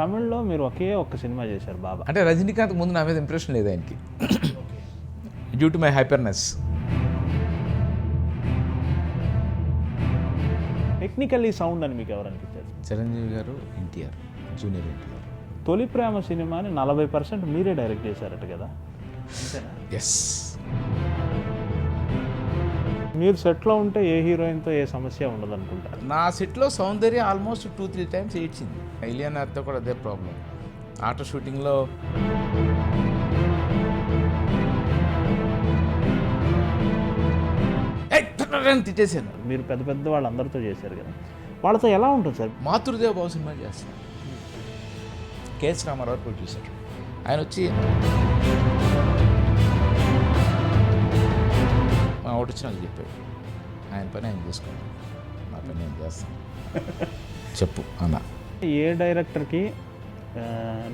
తమిళ్లో మీరు ఒక్క సినిమా చేశారు బాబా. అంటే రజనీకాంత్ ముందు నా మీద ఇంప్రెషన్ లేదు ఆయనకి, due to my hyperness. Technically sound అని మీకు ఎవరు అనిపించారు? చిరంజీవి గారు, ఎన్టీఆర్, జూనియర్ ఎన్టీఆర్. తొలి ప్రేమ సినిమాని 40% మీరే డైరెక్ట్ చేశారట కదా? ఎస్. మీరు సెట్లో ఉంటే ఏ హీరోయిన్తో ఏ సమస్య ఉండదు అనుకుంటారు. నా సెట్లో సౌందర్య ఆల్మోస్ట్ 2-3 టైమ్స్ ఏడ్చింది. ఇలియనార్తో కూడా అదే ప్రాబ్లం. ఆటో షూటింగ్లో తిట్టేశాను. మీరు పెద్ద పెద్ద వాళ్ళందరితో చేశారు కదా, వాళ్ళతో ఎలా ఉంటుంది సార్? మాతృదేవ బాబు సినిమా చేస్తాను, కేఎస్ రామారావు ప్రొడ్యూసర్. ఆయన వచ్చి మా ఒకటి వచ్చి నాకు చెప్పాడు, ఆయన పని ఆయన చేసుకున్నాను, నా పని నేను చేస్తాను చెప్పు అన్న. ఏ డైరెక్టర్కి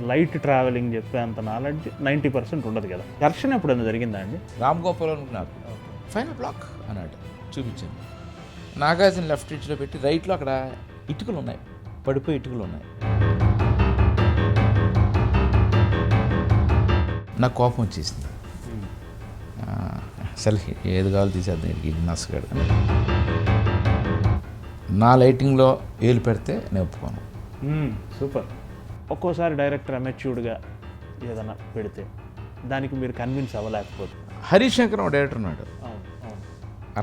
లైట్ ట్రావెలింగ్ చెప్పే అంత నాలెడ్జ్ 90% ఉండదు కదా. ఘర్షణ ఎప్పుడైనా జరిగిందా అండి? రామ్ గోపాల్ నాకు ఫైనల్ బ్లాక్ అన్నాడు, చూపించాను. నాగార్జున లెఫ్ట్ ఇట్లో పెట్టి రైట్లో అక్కడ ఇటుకలు ఉన్నాయి, పడిపోయి ఇటుకలు ఉన్నాయి. నాకు కోపం వచ్చేసింది. అసలు ఏది కావాలి తీసేద్దాం, ఇది నచ్చగాడు. నా లైటింగ్లో ఏలు పెడితే నేను ఒప్పుకోను. సూపర్. ఒక్కోసారి డైరెక్టర్ అమెచ్యూర్డ్గా ఏదైనా పెడితే దానికి మీరు కన్విన్స్ అవ్వలేకపోతే. హరిశంకర్ ఒక డైరెక్టర్ ఉన్నాడు,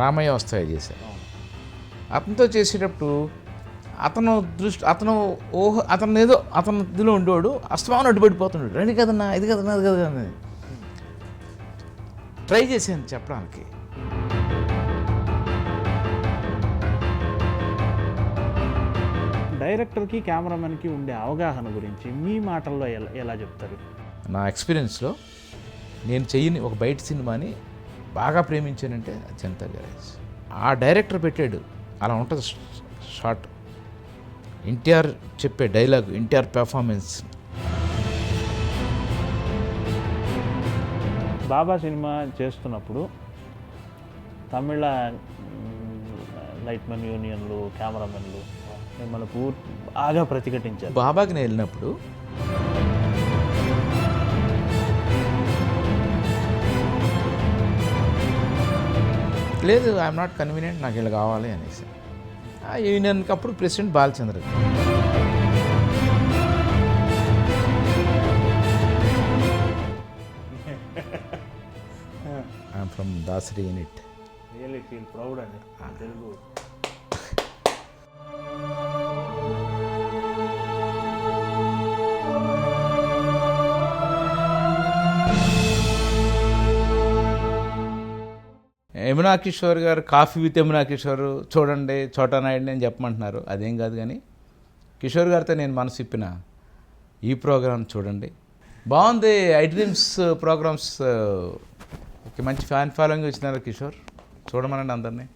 రామయ్య వస్తాయి చేశారు. అతనితో చేసేటప్పుడు అతను ఏదో అతను ఇదిలో ఉండేవాడు, అస్తమానం అడ్డుపడిపోతున్నాడు. రండి కదన్నా, ఇది కదన్నా, అది కదా అని ట్రై చేశాను చెప్పడానికి. డైరెక్టర్కి కెమెరామెన్కి ఉండే అవగాహన గురించి మీ మాటల్లో ఎలా చెప్తారు? నా ఎక్స్పీరియన్స్లో నేను చెయ్యని ఒక బయట సినిమాని బాగా ప్రేమించానంటే జనతా గ్యారేజ్. ఆ డైరెక్టర్ పెట్టాడు, అలా ఉంటుంది షార్ట్. ఎన్టీఆర్ చెప్పే డైలాగ్, ఎన్టీఆర్ పెర్ఫార్మెన్స్. బాబా సినిమా చేస్తున్నప్పుడు తమిళ లైట్మెన్ యూనియన్లు, కెమెరామెన్లు మిమ్మల్ని బాగా ప్రతిఘటించారు. బాబాకి నేను వెళ్ళినప్పుడు లేదు, ఐఎమ్ నాట్ కన్వీనియంట్, నాకు ఇలా కావాలి అనేసి. ఆ యూనియన్కి అప్పుడు president Balachandra. I'm from Dasari unit. Really feel proud అండి తెలుగు. యమునా కిషోర్ గారు కాఫీ విత్ యమునా కిషోర్ చూడండి, చోటా నాయుడు అని చెప్పమంటున్నారు. అదేం కాదు, కానీ కిషోర్ గారితో నేను మనసు ఇప్పిన ఈ ప్రోగ్రామ్ చూడండి, బాగుంది. ఐ డ్రీమ్స్ ప్రోగ్రామ్స్ మంచి ఫ్యాన్ ఫాలోయింగ్ వచ్చినారు కిషోర్, చూడమనండి అందరినీ.